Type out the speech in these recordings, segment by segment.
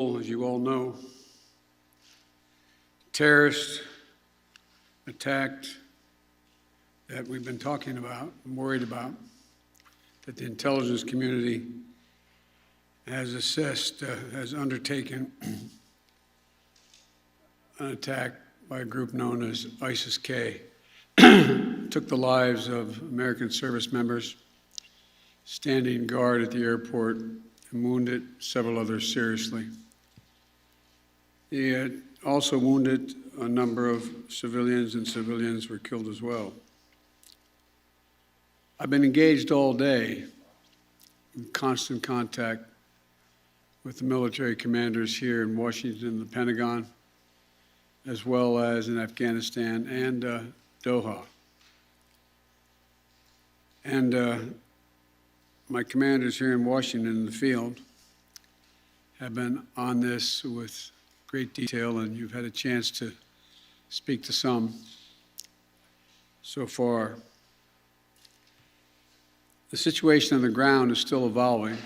As you all know, terrorist attack that we've been talking about and worried about, that the intelligence community has assessed, has undertaken an attack by a group known as ISIS-K. Took the lives of American service members standing guard at the airport and wounded several others seriously. He had also wounded a number of civilians, and civilians were killed as well. I've been engaged all day in constant contact with the military commanders here in Washington, the Pentagon, as well as in Afghanistan and Doha. And my commanders here in Washington in the field have been on this with great detail, and you've had a chance to speak to some so far. The situation on the ground is still evolving,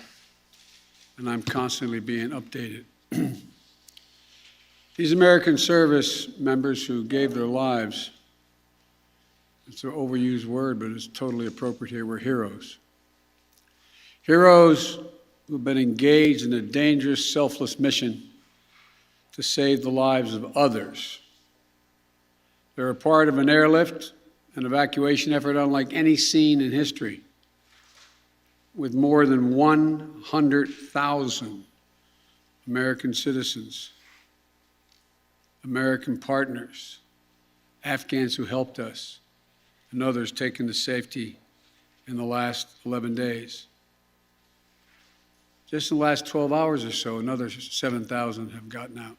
and I'm constantly being updated. These American service members who gave their lives, it's an overused word, but it's totally appropriate here, were heroes. Heroes who've been engaged in a dangerous, selfless mission to save the lives of others. They're a part of an airlift, an evacuation effort unlike any seen in history, with more than 100,000 American citizens, American partners, Afghans who helped us, and others taken to safety in the last 11 days. Just in the last 12 hours or so, another 7,000 have gotten out.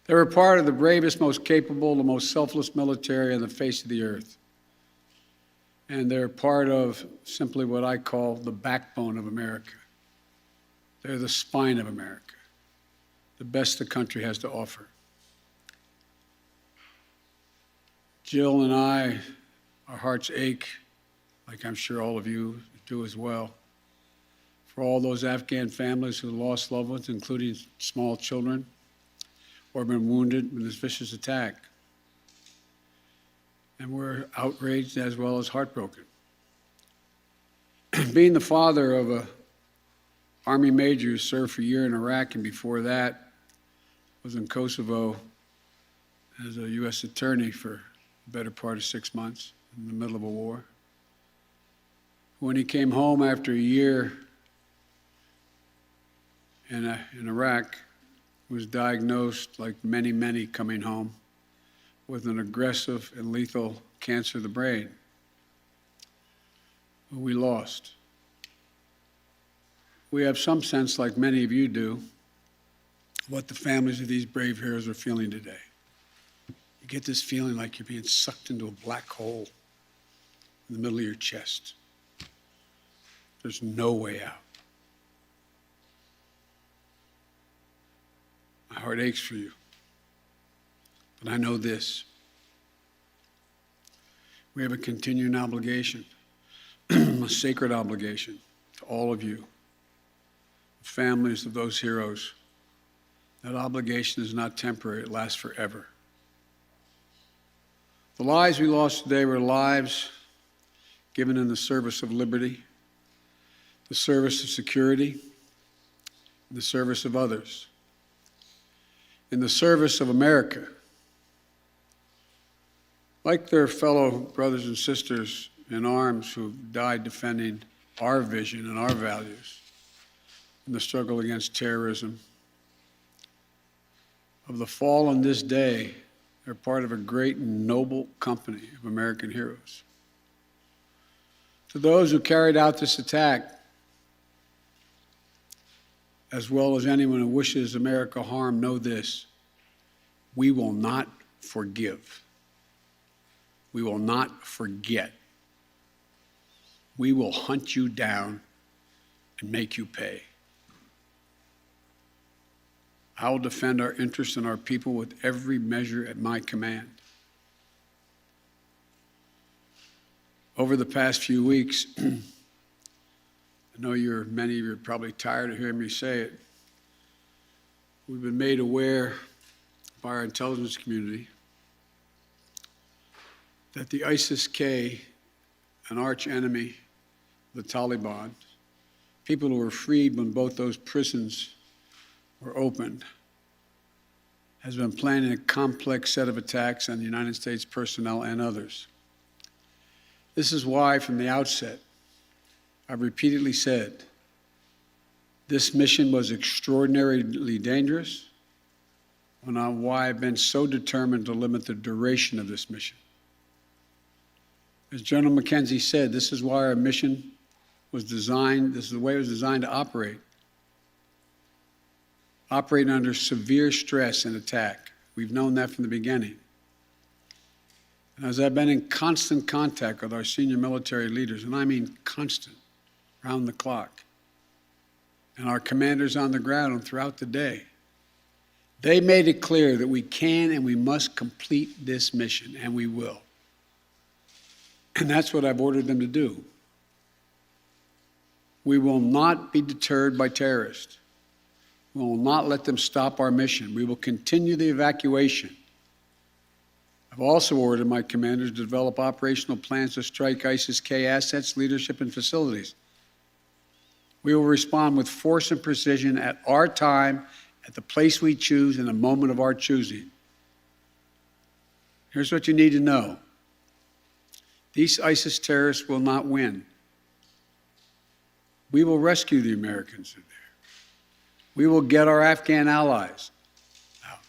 They were part of the bravest, most capable, the most selfless military on the face of the earth. And they're part of simply what I call the backbone of America. They're the spine of America, the best the country has to offer. Jill and I, our hearts ache, like I'm sure all of you do as well, for all those Afghan families who lost loved ones, including small children, or been wounded in this vicious attack. And we're outraged as well as heartbroken. Being the father of an Army major who served for a year in Iraq, and before that was in Kosovo as a U.S. attorney for the better part of 6 months in the middle of a war. When he came home after a year in Iraq, was diagnosed, like many, many coming home, with an aggressive and lethal cancer of the brain, who we lost. We have some sense, like many of you do, what the families of these brave heroes are feeling today. You get this feeling like you're being sucked into a black hole in the middle of your chest. There's no way out. My heart aches for you. But I know this. We have a continuing obligation, a sacred obligation to all of you, the families of those heroes. That obligation is not temporary, it lasts forever. The lives we lost today were lives given in the service of liberty, the service of security, and the service of others, in the service of America. Like their fellow brothers and sisters in arms who died defending our vision and our values in the struggle against terrorism, of the fall on this day, they're part of a great and noble company of American heroes. To those who carried out this attack, as well as anyone who wishes America harm, know this: we will not forgive. We will not forget. We will hunt you down and make you pay. I will defend our interests and our people with every measure at my command. Over the past few weeks, I know many of you are probably tired of hearing me say it, we've been made aware by our intelligence community that the ISIS-K, an arch enemy of the Taliban, people who were freed when both those prisons were opened, has been planning a complex set of attacks on the United States personnel and others. This is why, from the outset, I've repeatedly said this mission was extraordinarily dangerous, and why I've been so determined to limit the duration of this mission. As General McKenzie said, this is why our mission was designed, this is the way it was designed to operate. Operating under severe stress and attack. We've known that from the beginning. And as I've been in constant contact with our senior military leaders, and I mean constant, round the clock, and our commanders on the ground and throughout the day, they made it clear that we can and we must complete this mission, and we will. And that's what I've ordered them to do. We will not be deterred by terrorists. We will not let them stop our mission. We will continue the evacuation. I've also ordered my commanders to develop operational plans to strike ISIS-K assets, leadership, and facilities. We will respond with force and precision at our time, at the place we choose, in the moment of our choosing. Here's what you need to know. These ISIS terrorists will not win. We will rescue the Americans there. We will get our Afghan allies out,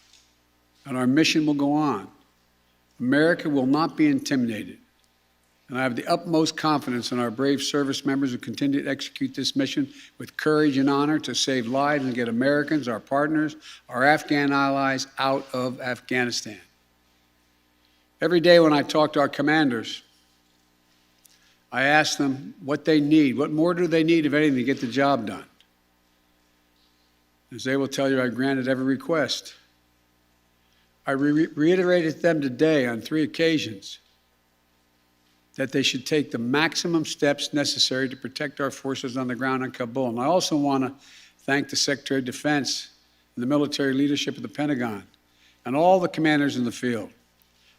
and our mission will go on. America will not be intimidated, and I have the utmost confidence in our brave service members who continue to execute this mission with courage and honor to save lives and get Americans, our partners, our Afghan allies out of Afghanistan. Every day when I talk to our commanders, I ask them what they need. What more do they need, if anything, to get the job done? As they will tell you, I granted every request. I reiterated to them today on 3 occasions that they should take the maximum steps necessary to protect our forces on the ground in Kabul. And I also want to thank the Secretary of Defense and the military leadership of the Pentagon and all the commanders in the field.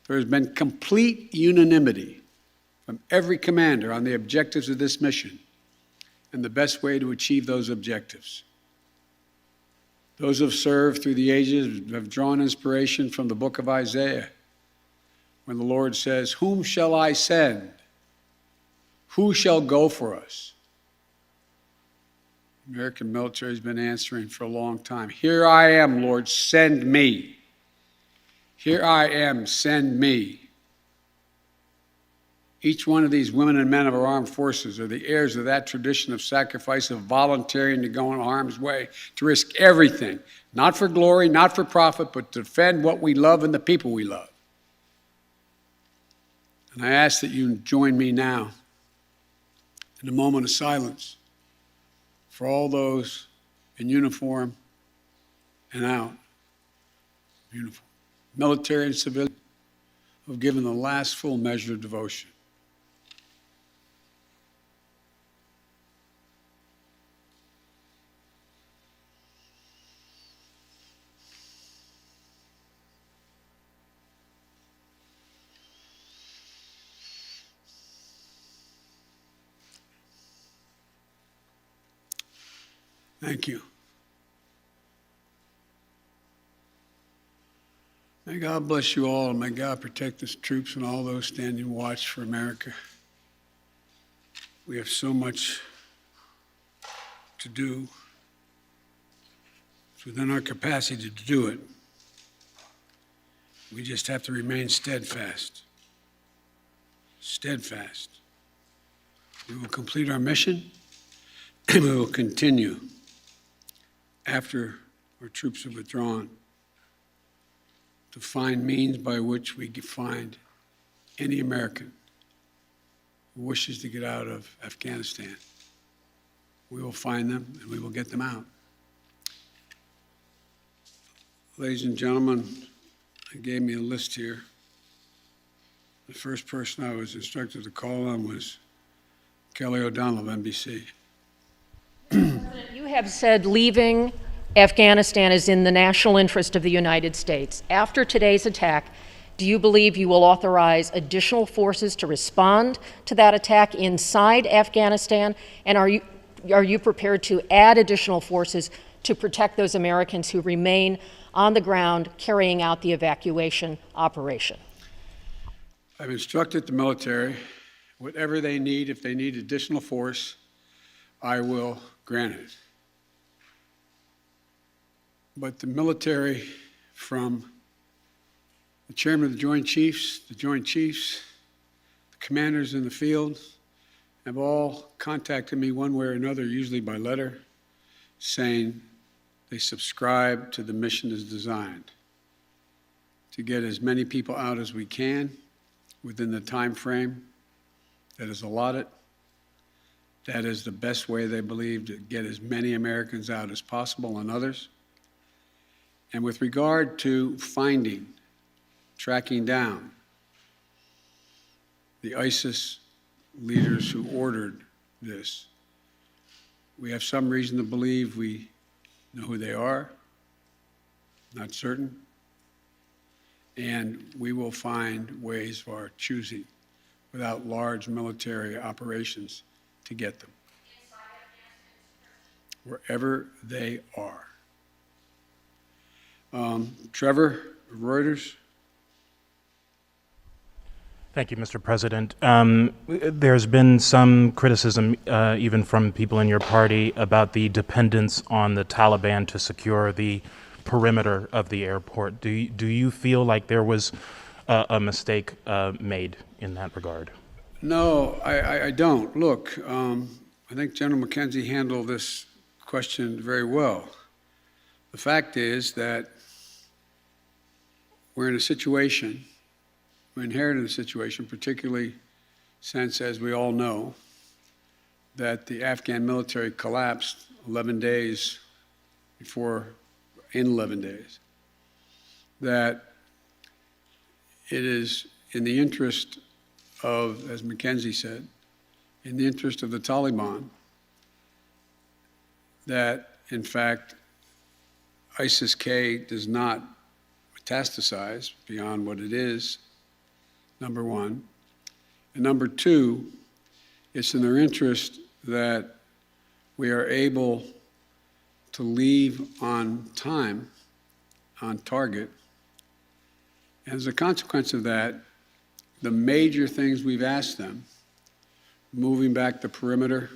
There has been complete unanimity from every commander on the objectives of this mission and the best way to achieve those objectives. Those who have served through the ages have drawn inspiration from the book of Isaiah, when the Lord says, "Whom shall I send? Who shall go for us?" The American military has been answering for a long time. "Here I am, Lord, send me. Here I am, send me." Each one of these women and men of our armed forces are the heirs of that tradition of sacrifice, of volunteering to go in harm's way, to risk everything, not for glory, not for profit, but to defend what we love and the people we love. And I ask that you join me now in a moment of silence for all those in uniform and out of uniform, military and civilian, who have given the last full measure of devotion. Thank you. May God bless you all, and may God protect the troops and all those standing watch for America. We have so much to do. It's within our capacity to do it. We just have to remain steadfast. Steadfast. We will complete our mission, and we will continue after our troops have withdrawn to find means by which we can find any American who wishes to get out of Afghanistan. We will find them and we will get them out. Ladies and gentlemen, they gave me a list here. The first person I was instructed to call on was Kelly O'Donnell of NBC. You have said leaving Afghanistan is in the national interest of the United States. After today's attack, do you believe you will authorize additional forces to respond to that attack inside Afghanistan? And are you prepared to add additional forces to protect those Americans who remain on the ground carrying out the evacuation operation? I've instructed the military, whatever they need, if they need additional force, I will grant it. But the military, from the chairman of the Joint Chiefs, the commanders in the field, have all contacted me one way or another, usually by letter, saying they subscribe to the mission as designed to get as many people out as we can within the time frame that is allotted. That is the best way, they believe, to get as many Americans out as possible and others. And with regard to finding, tracking down the ISIS leaders who ordered this, we have some reason to believe we know who they are, not certain, and we will find ways of our choosing without large military operations to get them wherever they are. Trevor, Reuters. Thank you, Mr. President. There's been some criticism, even from people in your party, about the dependence on the Taliban to secure the perimeter of the airport. Do you feel like there was a mistake made in that regard? No, I don't. Look, I think General McKenzie handled this question very well. The fact is that we're in a situation, we inherited a situation, particularly since, as we all know, that the Afghan military collapsed 11 days before, in 11 days, that it is in the interest of, as McKenzie said, in the interest of the Taliban, that in fact ISIS-K does not metastasize beyond what it is, number one. And number two, it's in their interest that we are able to leave on time, on target. And as a consequence of that, the major things we've asked them, moving back the perimeter,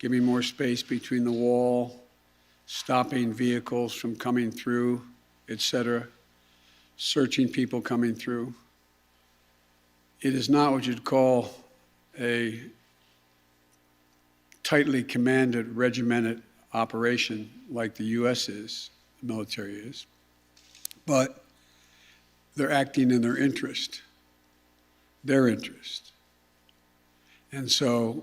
giving more space between the wall, stopping vehicles from coming through, etc., searching people coming through. It is not what you'd call a tightly commanded, regimented operation like the U.S. is, the military is, but they're acting in their interest. And so,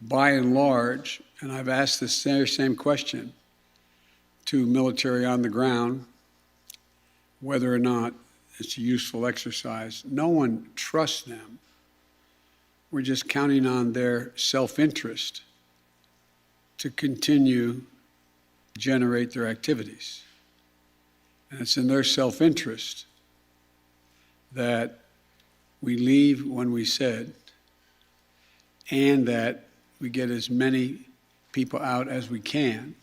by and large, and I've asked this same question to military on the ground, whether or not it's a useful exercise. No one trusts them. We're just counting on their self-interest to continue to generate their activities. And it's in their self-interest that we leave when we said, and that we get as many people out as we can.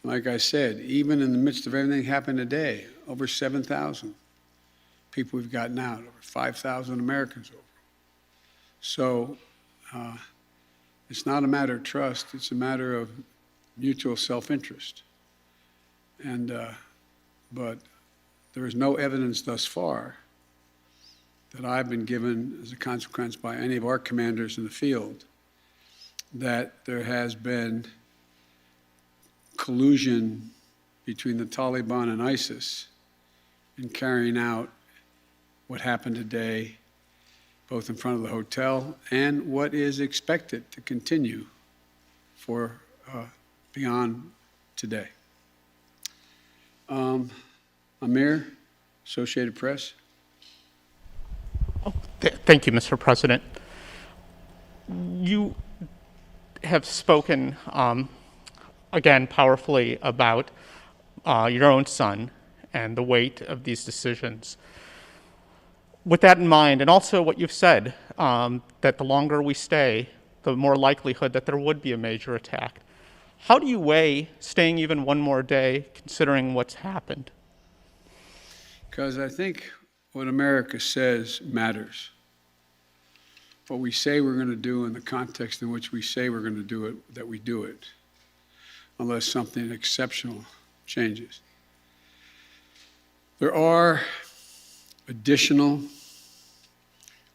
Like I said, even in the midst of everything happened today, over 7,000 people we've gotten out, over 5,000 Americans over. So it's not a matter of trust, it's a matter of mutual self-interest. And, but there is no evidence thus far that I've been given as a consequence by any of our commanders in the field that there has been collusion between the Taliban and ISIS in carrying out what happened today, both in front of the hotel and what is expected to continue for beyond today. Amir, Associated Press. Thank you, Mr. President. You have spoken again, powerfully about your own son and the weight of these decisions. With that in mind, and also what you've said, that the longer we stay, the more likelihood that there would be a major attack. How do you weigh staying even one more day, considering what's happened? Because I think what America says matters. What we say we're going to do in the context in which we say we're going to do it, that we do it, unless something exceptional changes. There are additional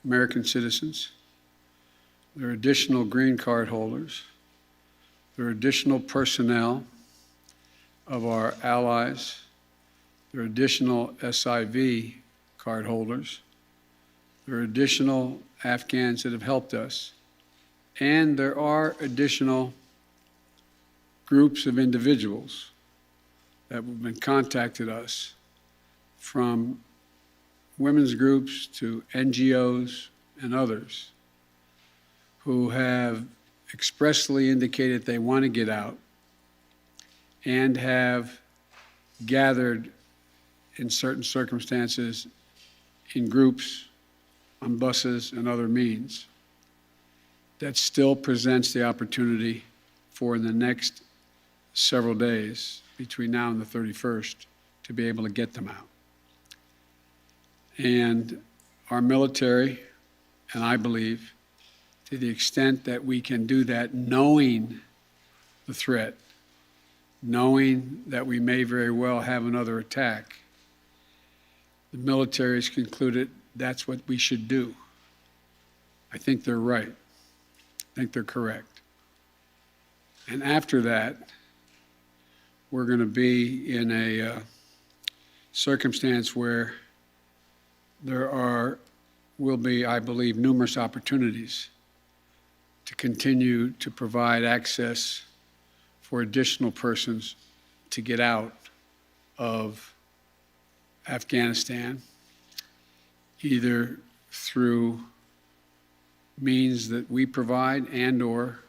American citizens. There are additional green card holders. There are additional personnel of our allies. There are additional SIV card holders. There are additional Afghans that have helped us. And there are additional groups of individuals that have been contacted us, from women's groups to NGOs and others, who have expressly indicated they want to get out and have gathered in certain circumstances in groups, on buses and other means. That still presents the opportunity for, in the next several days between now and the 31st, to be able to get them out. And our military, and I believe, to the extent that we can do that, knowing the threat, knowing that we may very well have another attack, the military has concluded that's what we should do. I think they're right. I think they're correct. And after that, we're going to be in a circumstance where will be, I believe, numerous opportunities to continue to provide access for additional persons to get out of Afghanistan, either through means that we provide and/or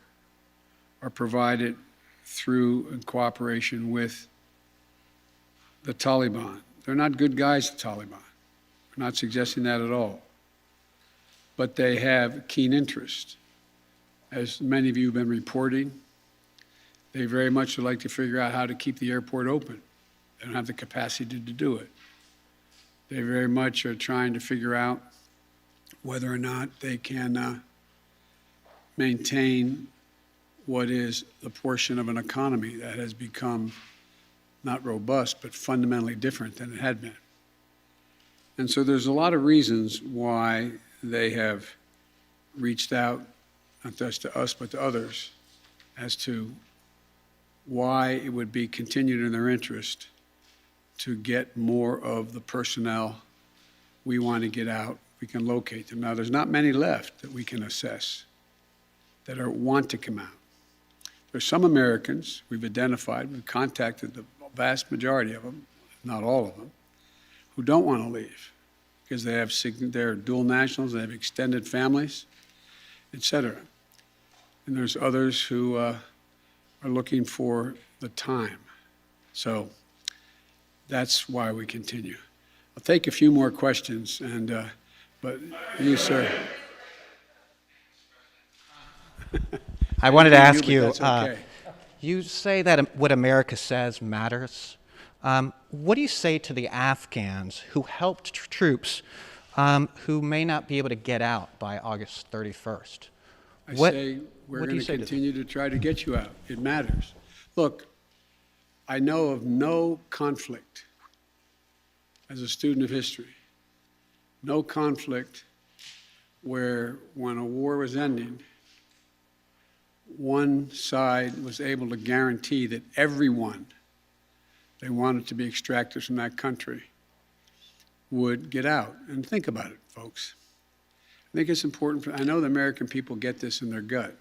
are provided through in cooperation with the Taliban. They're not good guys, the Taliban. We're not suggesting that at all. But they have keen interest. As many of you have been reporting, they very much would like to figure out how to keep the airport open. They don't have the capacity to do it. They very much are trying to figure out whether or not they can maintain what is the portion of an economy that has become not robust, but fundamentally different than it had been. And so there's a lot of reasons why they have reached out, not just to us, but to others, as to why it would be continued in their interest to get more of the personnel we want to get out. We can locate them. Now, there's not many left that we can assess that want to come out. There's some Americans we've identified, we've contacted the vast majority of them, not all of them, who don't want to leave because they're dual nationals, they have extended families, et cetera. And there's others who are looking for the time. So that's why we continue. I'll take a few more questions, but you, sir. I wanted to ask but you, that's okay. you say that what America says matters. What do you say to the Afghans who helped troops who may not be able to get out by August 31st? I say we're going to say continue to try to get you out. It matters. Look, I know of no conflict, as a student of history, no conflict where when a war was ending, one side was able to guarantee that everyone they wanted to be extracted from that country would get out. And think about it, folks. I think it's important. I know the American people get this in their gut.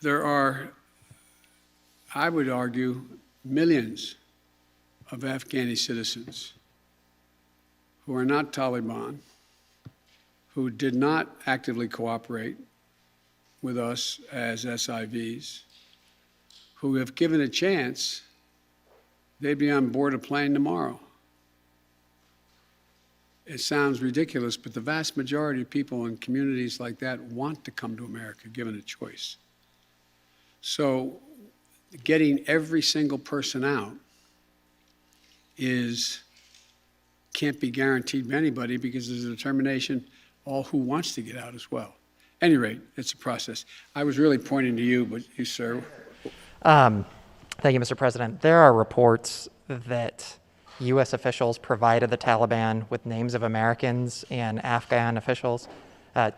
There are, I would argue, millions of Afghani citizens who are not Taliban, who did not actively cooperate with us as SIVs who, if given a chance, they'd be on board a plane tomorrow. It sounds ridiculous, but the vast majority of people in communities like that want to come to America, given a choice. So getting every single person out can't be guaranteed by anybody, because there's a determination all who wants to get out as well. At any rate, it's a process. I was really pointing to you, but you, sir. Thank you, Mr. President. There are reports that U.S. officials provided the Taliban with names of Americans and Afghan officials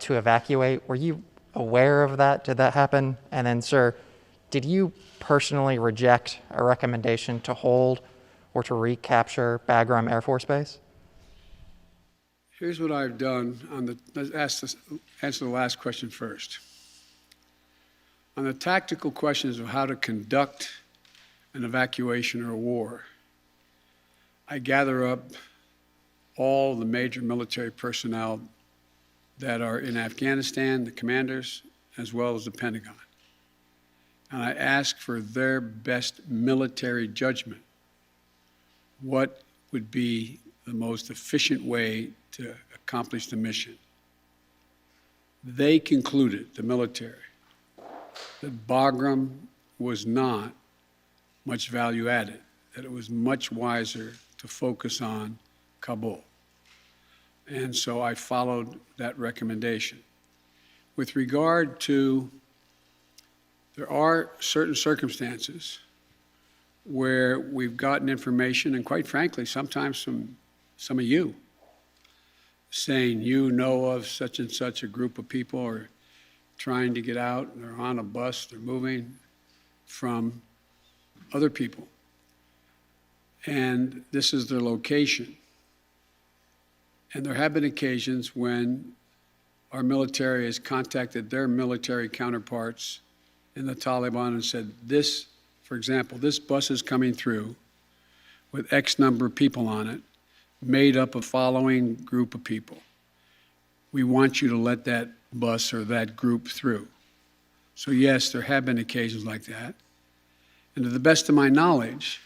to evacuate. Were you aware of that? Did that happen? And then, sir, did you personally reject a recommendation to hold or to recapture Bagram Air Force Base? Here's what I've done let's answer the last question first. On the tactical questions of how to conduct an evacuation or a war, I gather up all the major military personnel that are in Afghanistan, the commanders, as well as the Pentagon. And I ask for their best military judgment. What would be the most efficient way to accomplish the mission? They concluded, the military, that Bagram was not much value added, that it was much wiser to focus on Kabul. And so I followed that recommendation. With regard to, there are certain circumstances where we've gotten information, and quite frankly, sometimes from some of you, saying you know of such and such a group of people are trying to get out, and they're on a bus, they're moving from other people. And this is their location. And there have been occasions when our military has contacted their military counterparts in the Taliban and said, this, for example, this bus is coming through with X number of people on it, made up of following group of people. We want you to let that bus or that group through. So yes, there have been occasions like that. And to the best of my knowledge,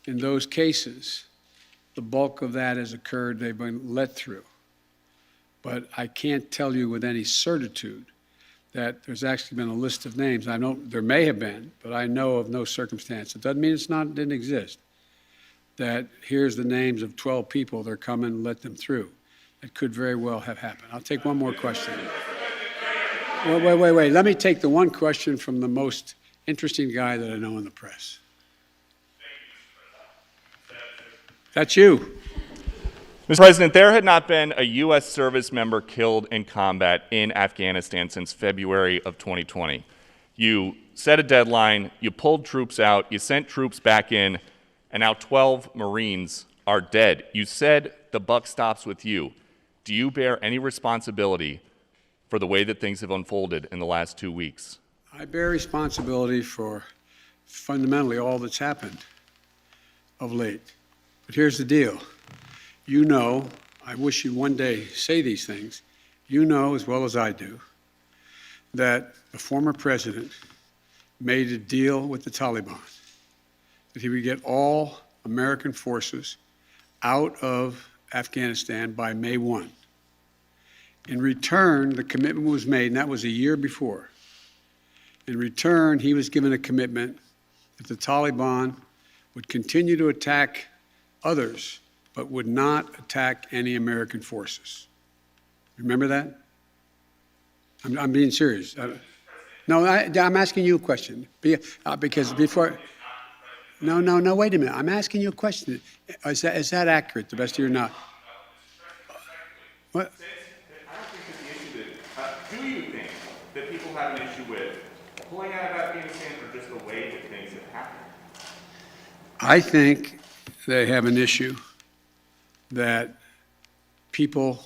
in those cases, the bulk of that has occurred, they've been let through. But I can't tell you with any certitude that there's actually been a list of names. I know there may have been, but I know of no circumstance. It doesn't mean it didn't exist. That here's the names of 12 people, they're coming, let them through. It could very well have happened. I'll take one more question. Wait. Let me take the one question from the most interesting guy that I know in the press. That's you. Mr. President, there had not been a U.S. service member killed in combat in Afghanistan since February of 2020. You set a deadline, you pulled troops out, you sent troops back in, and now 12 Marines are dead. You said the buck stops with you. Do you bear any responsibility for the way that things have unfolded in the last 2 weeks? I bear responsibility for fundamentally all that's happened of late. But here's the deal. You know, I wish you'd one day say these things. You know as well as I do that the former president made a deal with the Taliban that he would get all American forces out of Afghanistan by May 1. In return, the commitment was made, and that was a year before. In return, he was given a commitment that the Taliban would continue to attack others, but would not attack any American forces. Remember that? I'm being serious. No, I'm asking you a question. Because before... No, wait a minute. I'm asking you a question. Is that accurate, the best of your knowledge? What? Do you think that people have an issue with pulling out of Afghanistan or just the way that things have happened? I think they have an issue that people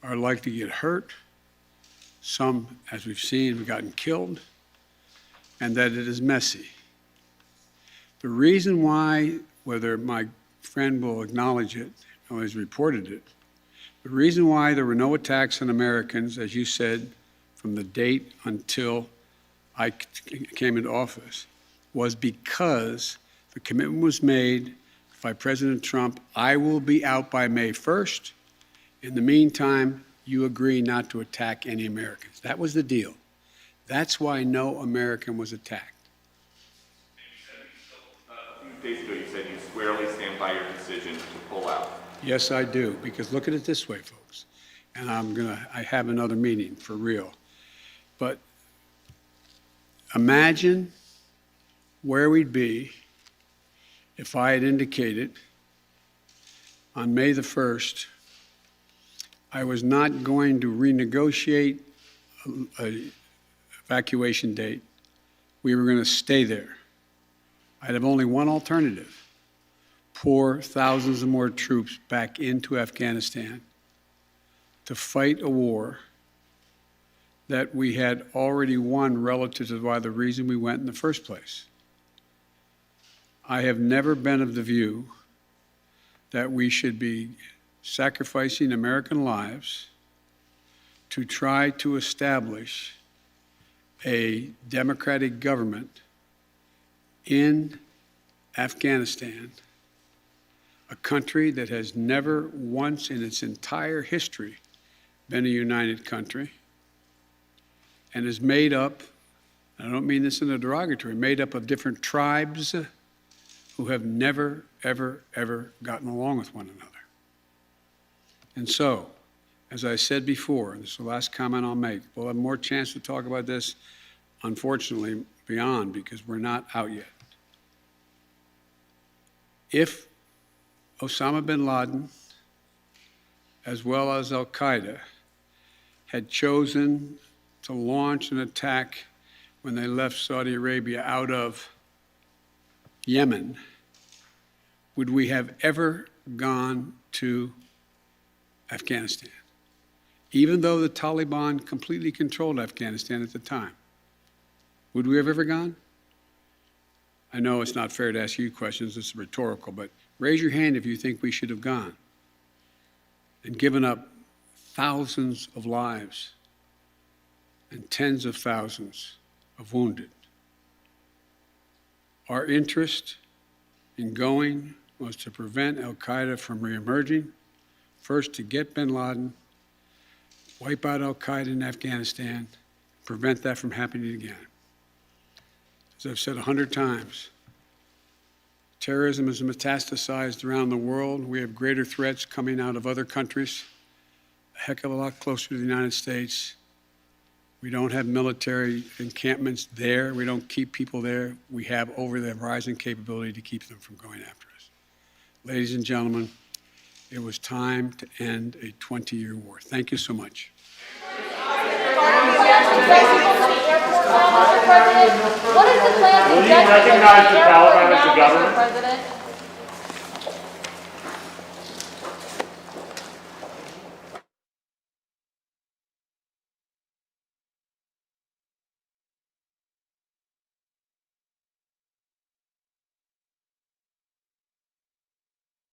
are likely to get hurt. Some, as we've seen, have gotten killed, and that it is messy. The reason why, whether my friend will acknowledge it or has reported it, the reason why there were no attacks on Americans, as you said, from the date until I came into office was because the commitment was made by President Trump, I will be out by May 1st. In the meantime, you agree not to attack any Americans. That was the deal. That's why no American was attacked. A few days ago, you said you squarely stand by your decision to pull out. Yes, I do, because look at it this way, folks, and I have another meeting for real. But imagine where we'd be if I had indicated on May the 1st I was not going to renegotiate an evacuation date. We were going to stay there. I'd have only one alternative: pour thousands of more troops back into Afghanistan to fight a war that we had already won relative to why the reason we went in the first place. I have never been of the view that we should be sacrificing American lives to try to establish a democratic government in Afghanistan, a country that has never once in its entire history been a united country and is made up, I don't mean this in a derogatory, made up of different tribes who have never, ever, ever gotten along with one another. And so, as I said before, and this is the last comment I'll make, we'll have more chance to talk about this, unfortunately, beyond, because we're not out yet. If Osama bin Laden, as well as al-Qaeda, had chosen to launch an attack when they left Saudi Arabia out of Yemen, would we have ever gone to Afghanistan? Even though the Taliban completely controlled Afghanistan at the time, would we have ever gone? I know it's not fair to ask you questions, it's rhetorical, but raise your hand if you think we should have gone and given up thousands of lives and tens of thousands of wounded. Our interest in going was to prevent al-Qaeda from reemerging, first to get bin Laden, wipe out al-Qaeda in Afghanistan, prevent that from happening again. As I've said 100 times, terrorism is metastasized around the world. We have greater threats coming out of other countries, a heck of a lot closer to the United States. We don't have military encampments there. We don't keep people there. We have over-the-horizon capability to keep them from going after us. Ladies and gentlemen, it was time to end a 20-year war. Thank you so much. What is the plan to Will you recognize the Taliban as the government? President?